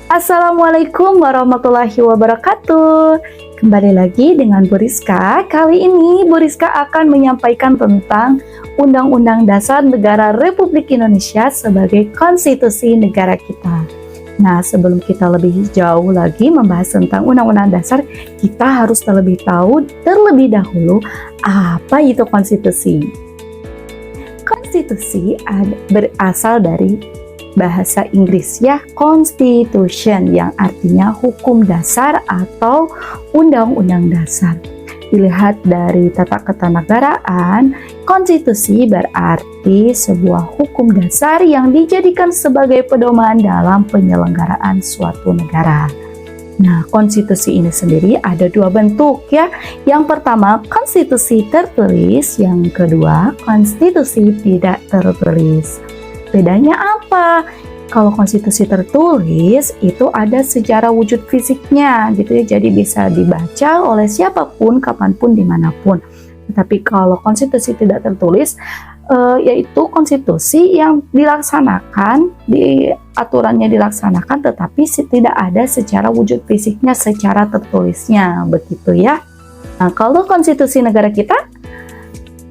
Assalamualaikum warahmatullahi wabarakatuh. Kembali lagi dengan Bu Rizka. Kali ini Bu Rizka akan menyampaikan tentang Undang-Undang Dasar Negara Republik Indonesia sebagai konstitusi negara kita. Nah, sebelum kita lebih jauh lagi membahas tentang Undang-Undang Dasar, kita harus terlebih terlebih dahulu apa itu konstitusi. Konstitusi berasal dari bahasa Inggris ya, constitution, yang artinya hukum dasar atau undang-undang dasar. Dilihat dari tata kenegaraan, konstitusi berarti sebuah hukum dasar yang dijadikan sebagai pedoman dalam penyelenggaraan suatu negara. Nah, konstitusi ini sendiri ada dua bentuk ya. Yang pertama, konstitusi tertulis, yang kedua, konstitusi tidak tertulis. Bedanya apa? Kalau konstitusi tertulis itu ada sejarah wujud fisiknya gitu ya, jadi bisa dibaca oleh siapapun, kapanpun, dimanapun. Tetapi kalau konstitusi tidak tertulis, yaitu konstitusi yang dilaksanakan, aturannya dilaksanakan, tetapi tidak ada secara wujud fisiknya, secara tertulisnya, begitu ya. Nah, kalau konstitusi negara kita,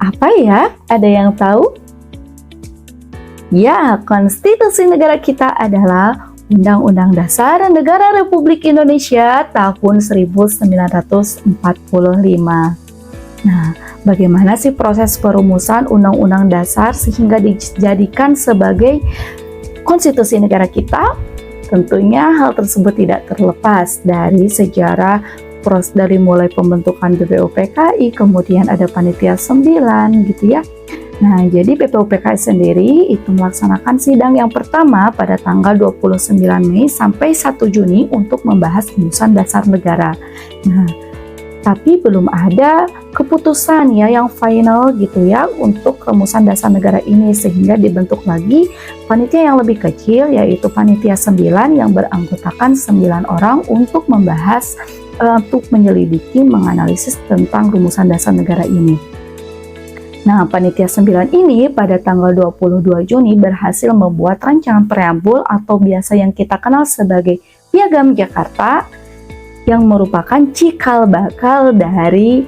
apa ya? Ada yang tahu? Ya, konstitusi negara kita adalah Undang-Undang Dasar Negara Republik Indonesia tahun 1945. Nah, bagaimana sih proses perumusan Undang-Undang Dasar sehingga dijadikan sebagai konstitusi negara kita? Tentunya hal tersebut tidak terlepas dari sejarah dari mulai pembentukan BPUPKI, kemudian ada Panitia 9 gitu ya. Nah, jadi BPUPKI sendiri itu melaksanakan sidang yang pertama pada tanggal 29 Mei sampai 1 Juni untuk membahas rumusan dasar negara. Nah, tapi belum ada keputusan ya yang final gitu ya untuk rumusan dasar negara ini, sehingga dibentuk lagi panitia yang lebih kecil, yaitu Panitia 9 yang beranggotakan 9 orang untuk membahas, untuk menyelidiki, menganalisis tentang rumusan dasar negara ini. Nah, Panitia 9 ini pada tanggal 22 Juni berhasil membuat rancangan preambul atau biasa yang kita kenal sebagai Piagam Jakarta, yang merupakan cikal bakal dari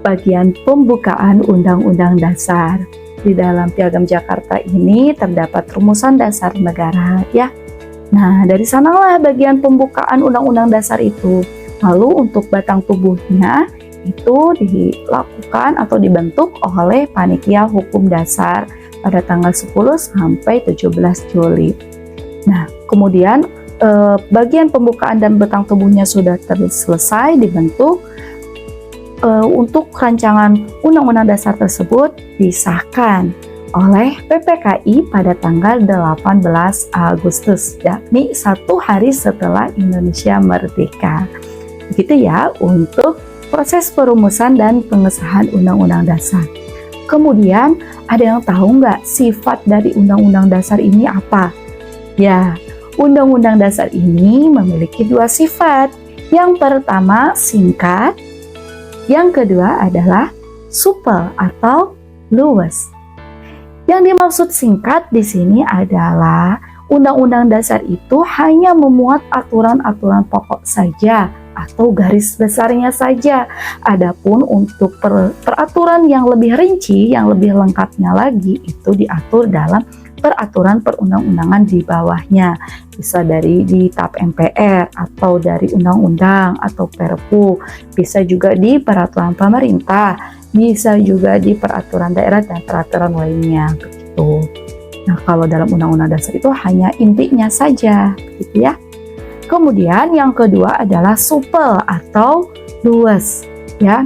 bagian pembukaan Undang-Undang Dasar. Di dalam Piagam Jakarta ini terdapat rumusan dasar negara ya. Nah, dari sanalah bagian pembukaan Undang-Undang Dasar itu. Lalu untuk batang tubuhnya itu dilakukan atau dibentuk oleh Panitia Hukum Dasar pada tanggal 10 sampai 17 Juli. Nah, kemudian bagian pembukaan dan batang tubuhnya sudah selesai dibentuk. Untuk rancangan Undang-Undang Dasar tersebut disahkan oleh PPKI pada tanggal 18 Agustus, yakni 1 hari setelah Indonesia merdeka. Begitu ya untuk proses perumusan dan pengesahan Undang-Undang Dasar. Kemudian, ada yang tahu nggak sifat dari Undang-Undang Dasar ini apa? Ya, Undang-Undang Dasar ini memiliki dua sifat. Yang pertama, singkat. Yang kedua adalah supel atau luwes. Yang dimaksud singkat di sini adalah Undang-Undang Dasar itu hanya memuat aturan-aturan pokok saja, atau garis besarnya saja. Adapun untuk peraturan yang lebih rinci, yang lebih lengkapnya lagi, itu diatur dalam peraturan perundang-undangan di bawahnya. Bisa dari di TAP MPR, atau dari undang-undang, atau Perpu. Bisa juga di peraturan pemerintah, bisa juga di peraturan daerah dan peraturan lainnya. Begitu. Nah, kalau dalam Undang-Undang Dasar itu hanya intinya saja, gitu ya. Kemudian yang kedua adalah supel atau luwes ya.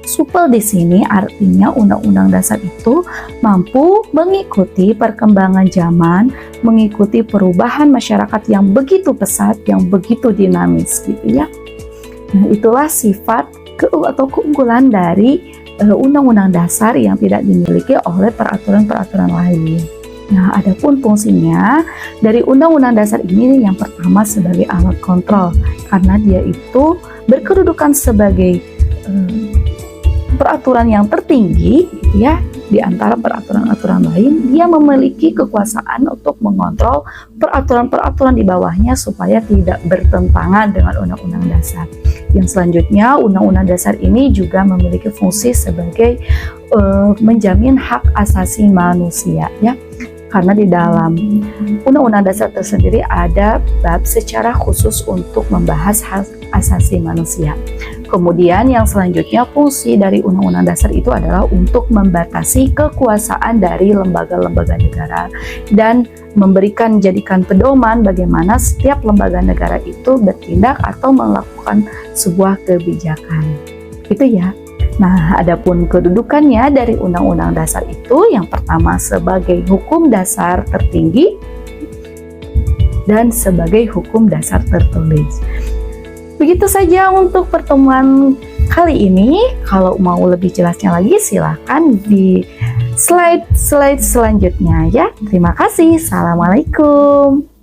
Supel di sini artinya Undang-Undang Dasar itu mampu mengikuti perkembangan zaman, mengikuti perubahan masyarakat yang begitu pesat, yang begitu dinamis gitu ya. Nah, itulah sifat atau keunggulan dari Undang-Undang Dasar yang tidak dimiliki oleh peraturan-peraturan lain. Nah, adapun fungsinya dari Undang-Undang Dasar ini yang pertama sebagai alat kontrol, karena dia itu berkedudukan sebagai peraturan yang tertinggi ya di antara peraturan-aturan lain, dia memiliki kekuasaan untuk mengontrol peraturan-peraturan di bawahnya supaya tidak bertentangan dengan Undang-Undang Dasar. Yang selanjutnya, Undang-Undang Dasar ini juga memiliki fungsi sebagai menjamin hak asasi manusia ya. Karena di dalam Undang-Undang Dasar tersendiri ada bab secara khusus untuk membahas hak asasi manusia. Kemudian yang selanjutnya, fungsi dari Undang-Undang Dasar itu adalah untuk membatasi kekuasaan dari lembaga-lembaga negara dan jadikan pedoman bagaimana setiap lembaga negara itu bertindak atau melakukan sebuah kebijakan. Itu ya. Nah, adapun kedudukannya dari Undang-Undang Dasar itu, yang pertama sebagai hukum dasar tertinggi dan sebagai hukum dasar tertulis. Begitu saja untuk pertemuan kali ini. Kalau mau lebih jelasnya lagi, silahkan di slide selanjutnya ya. Terima kasih. Assalamualaikum.